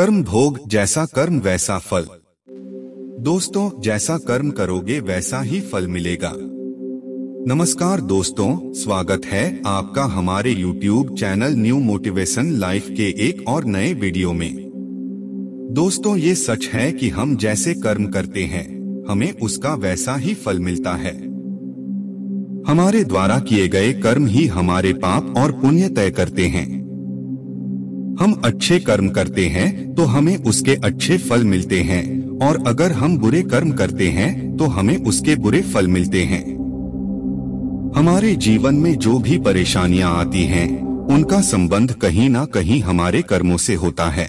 कर्म भोग, जैसा कर्म वैसा फल। दोस्तों, जैसा कर्म करोगे वैसा ही फल मिलेगा। नमस्कार दोस्तों, स्वागत है आपका हमारे YouTube channel new motivation life के एक और नए वीडियो में। दोस्तों, ये सच है कि हम जैसे कर्म करते हैं हमें उसका वैसा ही फल मिलता है। हमारे द्वारा किए गए कर्म ही हमारे पाप और पुण्य तय करते हैं। हम अच्छे कर्म करते हैं तो हमें उसके अच्छे फल मिलते हैं, और अगर हम बुरे कर्म करते हैं तो हमें उसके बुरे फल मिलते हैं। हमारे जीवन में जो भी परेशानियां आती हैं, उनका संबंध कहीं ना कहीं हमारे कर्मों से होता है।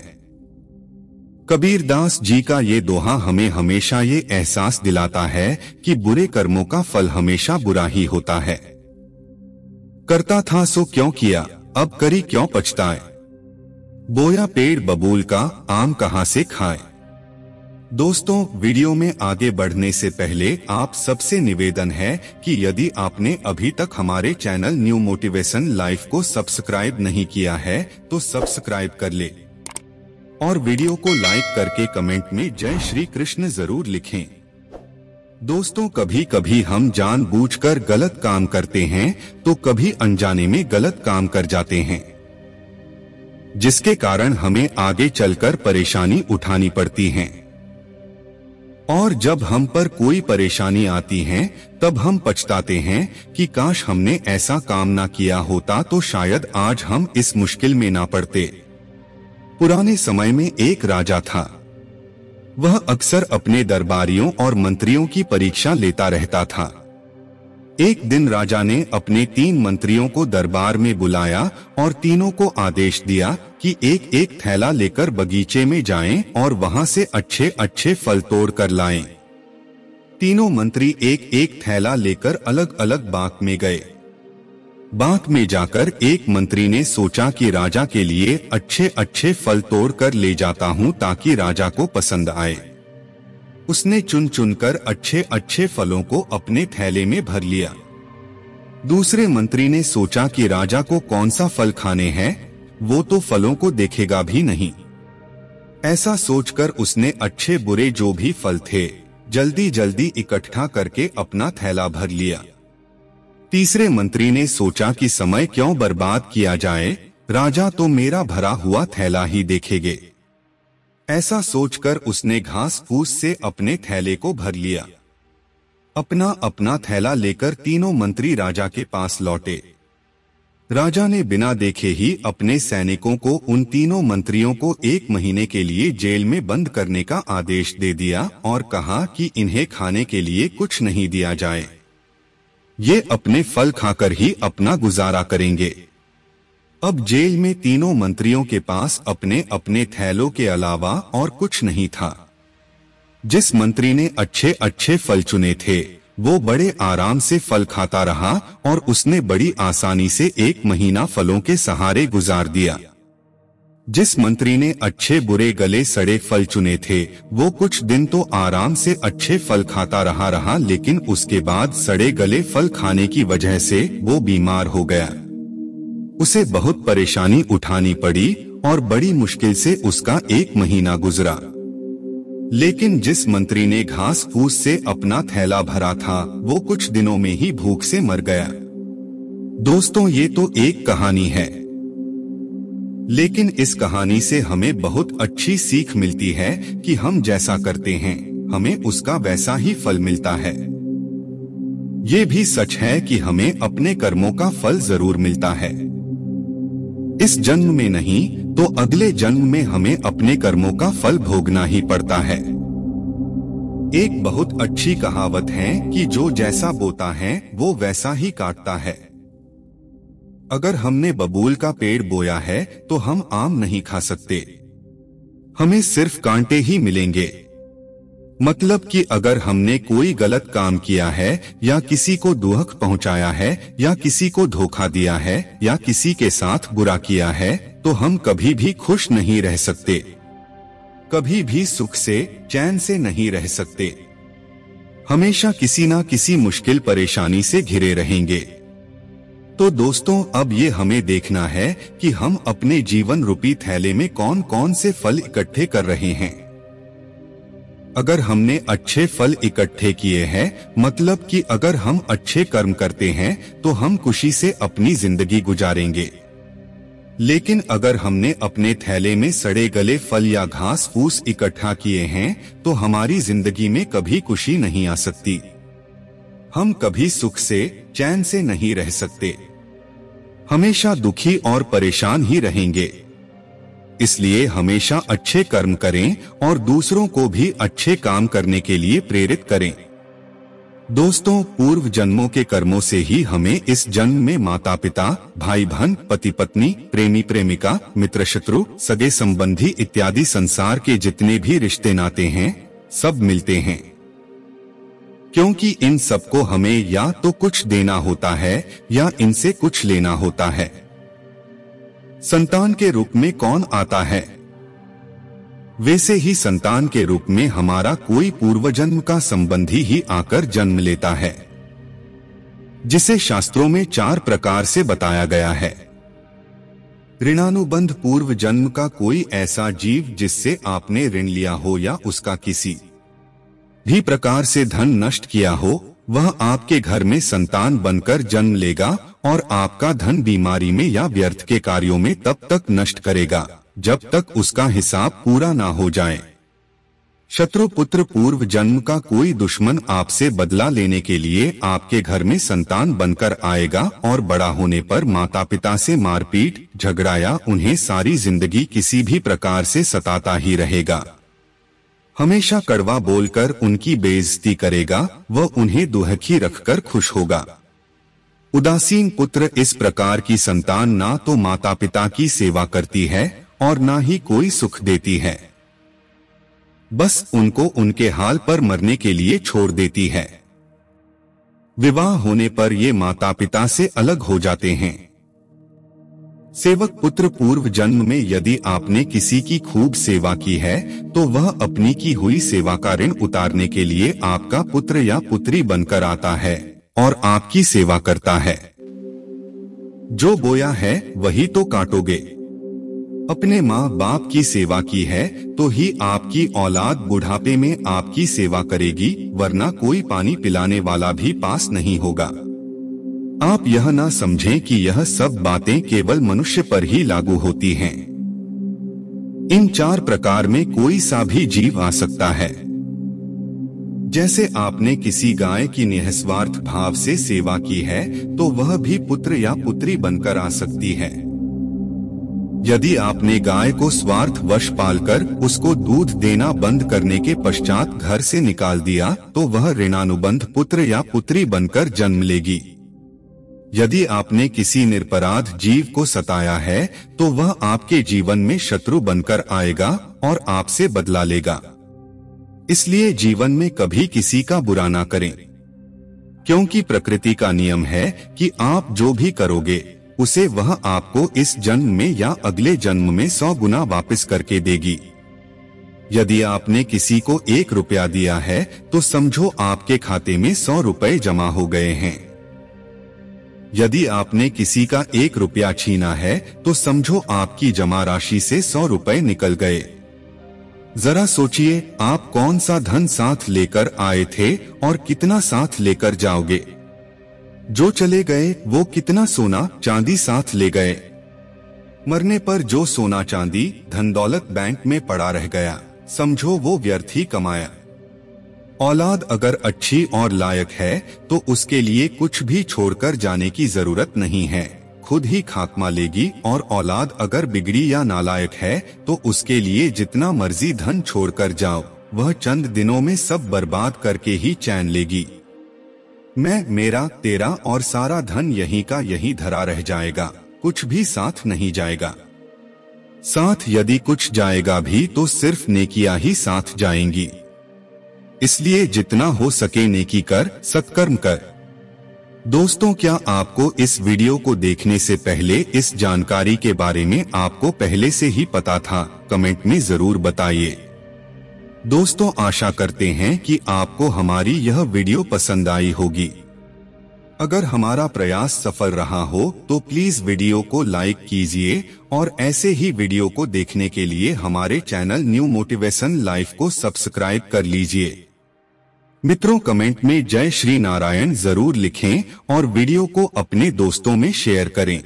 कबीर दास जी का ये दोहा हमें हमेशा ये एहसास दिलाता है कि बुरे कर्मों का फल हमेशा बुरा ही होता है। करता था सो क्यों किया, अब करी क्यों पछताए। बोया पेड़ बबूल का, आम कहां से खाए। दोस्तों, वीडियो में आगे बढ़ने से पहले आप सबसे निवेदन है कि यदि आपने अभी तक हमारे चैनल न्यू मोटिवेशन लाइफ को सब्सक्राइब नहीं किया है तो सब्सक्राइब कर ले, और वीडियो को लाइक करके कमेंट में जय श्री कृष्ण जरूर लिखें। दोस्तों, कभी कभी हम जानबूझकर गलत काम करते हैं तो कभी अनजाने में गलत काम कर जाते हैं, जिसके कारण हमें आगे चलकर परेशानी उठानी पड़ती है। और जब हम पर कोई परेशानी आती है तब हम पछताते हैं कि काश हमने ऐसा काम ना किया होता तो शायद आज हम इस मुश्किल में ना पड़ते। पुराने समय में एक राजा था। वह अक्सर अपने दरबारियों और मंत्रियों की परीक्षा लेता रहता था। एक दिन राजा ने अपने 3 मंत्रियों को दरबार में बुलाया और तीनों को आदेश दिया कि एक एक थैला लेकर बगीचे में जाएं और वहां से अच्छे अच्छे फल तोड़ कर लाएं। तीनों मंत्री एक एक थैला लेकर अलग अलग बाग में गए। बाग में जाकर एक मंत्री ने सोचा कि राजा के लिए अच्छे अच्छे फल तोड़ कर ले जाता हूं ताकि राजा को पसंद आए। उसने चुन चुनकर अच्छे अच्छे फलों को अपने थैले में भर लिया। दूसरे मंत्री ने सोचा कि राजा को कौन सा फल खाने हैं, वो तो फलों को देखेगा भी नहीं। ऐसा सोचकर उसने अच्छे बुरे जो भी फल थे जल्दी जल्दी इकट्ठा करके अपना थैला भर लिया। तीसरे मंत्री ने सोचा कि समय क्यों बर्बाद किया जाए, राजा तो मेरा भरा हुआ थैला ही देखेंगे। ऐसा सोचकर उसने घास फूस से अपने थैले को भर लिया। अपना अपना थैला लेकर तीनों मंत्री राजा के पास लौटे। राजा ने बिना देखे ही अपने सैनिकों को उन तीनों मंत्रियों को 1 महीने के लिए जेल में बंद करने का आदेश दे दिया और कहा कि इन्हें खाने के लिए कुछ नहीं दिया जाए, ये अपने फल खाकर ही अपना गुजारा करेंगे। अब जेल में तीनों मंत्रियों के पास अपने अपने थैलों के अलावा और कुछ नहीं था। जिस मंत्री ने अच्छे अच्छे फल चुने थे वो बड़े आराम से फल खाता रहा और उसने बड़ी आसानी से 1 महीना फलों के सहारे गुजार दिया। जिस मंत्री ने अच्छे बुरे गले सड़े फल चुने थे वो कुछ दिन तो आराम से अच्छे फल खाता रहा, लेकिन उसके बाद सड़े गले फल खाने की वजह से वो बीमार हो गया। उसे बहुत परेशानी उठानी पड़ी और बड़ी मुश्किल से उसका 1 महीना गुजरा। लेकिन जिस मंत्री ने घास फूस से अपना थैला भरा था वो कुछ दिनों में ही भूख से मर गया। दोस्तों, ये तो एक कहानी है, लेकिन इस कहानी से हमें बहुत अच्छी सीख मिलती है कि हम जैसा करते हैं हमें उसका वैसा ही फल मिलता है। ये भी सच है कि हमें अपने कर्मों का फल जरूर मिलता है। इस जन्म में नहीं तो अगले जन्म में हमें अपने कर्मों का फल भोगना ही पड़ता है। एक बहुत अच्छी कहावत है कि जो जैसा बोता है वो वैसा ही काटता है। अगर हमने बबूल का पेड़ बोया है तो हम आम नहीं खा सकते, हमें सिर्फ कांटे ही मिलेंगे। मतलब कि अगर हमने कोई गलत काम किया है या किसी को दुख पहुंचाया है या किसी को धोखा दिया है या किसी के साथ बुरा किया है तो हम कभी भी खुश नहीं रह सकते, कभी भी सुख से चैन से नहीं रह सकते। हमेशा किसी ना किसी मुश्किल परेशानी से घिरे रहेंगे। तो दोस्तों अब ये हमें देखना है कि हम अपने जीवन रूपी थैले में कौन कौन से फल इकट्ठे कर रहे हैं। अगर हमने अच्छे फल इकट्ठे किए हैं, मतलब कि अगर हम अच्छे कर्म करते हैं तो हम खुशी से अपनी जिंदगी गुजारेंगे। लेकिन अगर हमने अपने थैले में सड़े गले फल या घास फूस इकट्ठा किए हैं तो हमारी जिंदगी में कभी खुशी नहीं आ सकती। हम कभी सुख से चैन से नहीं रह सकते, हमेशा दुखी और परेशान ही रहेंगे। इसलिए हमेशा अच्छे कर्म करें और दूसरों को भी अच्छे काम करने के लिए प्रेरित करें। दोस्तों, पूर्व जन्मों के कर्मों से ही हमें इस जन्म में माता पिता, भाई बहन, पति पत्नी, प्रेमी प्रेमिका, मित्र शत्रु, सगे संबंधी इत्यादि संसार के जितने भी रिश्ते नाते हैं सब मिलते हैं, क्योंकि इन सबको हमें या तो कुछ देना होता है या इनसे कुछ लेना होता है। संतान के रूप में कौन आता है? वैसे ही संतान के रूप में हमारा कोई पूर्व जन्म का संबंधी ही आकर जन्म लेता है, जिसे शास्त्रों में 4 प्रकार से बताया गया है। ऋणानुबंध पूर्व जन्म का कोई ऐसा जीव जिससे आपने ऋण लिया हो या उसका किसी भी प्रकार से धन नष्ट किया हो, वह आपके घर में संतान बनकर जन्म लेगा और आपका धन बीमारी में या व्यर्थ के कार्यों में तब तक नष्ट करेगा जब तक उसका हिसाब पूरा ना हो जाए। शत्रु पुत्र पूर्व जन्म का कोई दुश्मन आपसे बदला लेने के लिए आपके घर में संतान बनकर आएगा और बड़ा होने पर माता पिता से मारपीट, झगड़ा या उन्हें सारी जिंदगी किसी भी प्रकार से सताता ही रहेगा। हमेशा कड़वा बोलकर उनकी बेइज्जती करेगा, वह उन्हें दुखी रखकर खुश होगा। उदासीन पुत्र इस प्रकार की संतान ना तो माता पिता की सेवा करती है और ना ही कोई सुख देती है, बस उनको उनके हाल पर मरने के लिए छोड़ देती है। विवाह होने पर ये माता पिता से अलग हो जाते हैं। सेवक पुत्र पूर्व जन्म में यदि आपने किसी की खूब सेवा की है तो वह अपनी की हुई सेवा का ऋण उतारने के लिए आपका पुत्र या पुत्री बनकर आता है और आपकी सेवा करता है। जो बोया है वही तो काटोगे। अपने माँ बाप की सेवा की है तो ही आपकी औलाद बुढ़ापे में आपकी सेवा करेगी, वरना कोई पानी पिलाने वाला भी पास नहीं होगा। आप यह ना समझें कि यह सब बातें केवल मनुष्य पर ही लागू होती हैं। इन 4 प्रकार में कोई सा भी जीव आ सकता है। जैसे आपने किसी गाय की निस्वार्थ भाव से सेवा की है तो वह भी पुत्र या पुत्री बनकर आ सकती है। यदि आपने गाय को स्वार्थवश पालकर उसको दूध देना बंद करने के पश्चात घर से निकाल दिया तो वह ऋणानुबंध पुत्र या पुत्री बनकर जन्म लेगी। यदि आपने किसी निरपराध जीव को सताया है तो वह आपके जीवन में शत्रु बनकर आएगा और आपसे बदला लेगा। इसलिए जीवन में कभी किसी का बुरा ना करें, क्योंकि प्रकृति का नियम है कि आप जो भी करोगे उसे वह आपको इस जन्म में या अगले जन्म में 100 गुना वापस करके देगी। यदि आपने किसी को 1 रुपया दिया है तो समझो आपके खाते में 100 रुपए जमा हो गए हैं। यदि आपने किसी का 1 रुपया छीना है तो समझो आपकी जमा राशि से 100 रुपए निकल गए। जरा सोचिए, आप कौन सा धन साथ लेकर आए थे और कितना साथ लेकर जाओगे। जो चले गए वो कितना सोना चांदी साथ ले गए। मरने पर जो सोना चांदी धन दौलत बैंक में पड़ा रह गया, समझो वो व्यर्थ ही कमाया। औलाद अगर अच्छी और लायक है तो उसके लिए कुछ भी छोड़कर जाने की जरूरत नहीं है, खुद ही खात्मा लेगी। और औलाद अगर बिगड़ी या नालायक है तो उसके लिए जितना मर्जी धन छोड़कर जाओ, वह चंद दिनों में सब बर्बाद करके ही चैन लेगी। मैं, मेरा, तेरा और सारा धन यहीं का यहीं धरा रह जाएगा, कुछ भी साथ नहीं जाएगा। साथ यदि कुछ जाएगा भी तो सिर्फ नेकियां ही साथ जाएंगी। इसलिए जितना हो सके नेकी कर, सत्कर्म कर। दोस्तों, क्या आपको इस वीडियो को देखने से पहले इस जानकारी के बारे में आपको पहले से ही पता था? कमेंट में जरूर बताइए। दोस्तों, आशा करते हैं कि आपको हमारी यह वीडियो पसंद आई होगी। अगर हमारा प्रयास सफल रहा हो तो प्लीज वीडियो को लाइक कीजिए और ऐसे ही वीडियो को देखने के लिए हमारे चैनल न्यू मोटिवेशन लाइफ को सब्सक्राइब कर लीजिए। मित्रों, कमेंट में जय श्री नारायण जरूर लिखें और वीडियो को अपने दोस्तों में शेयर करें।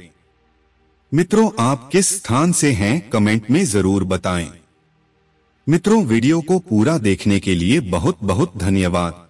मित्रों, आप किस स्थान से हैं कमेंट में जरूर बताएं। मित्रों, वीडियो को पूरा देखने के लिए बहुत बहुत धन्यवाद।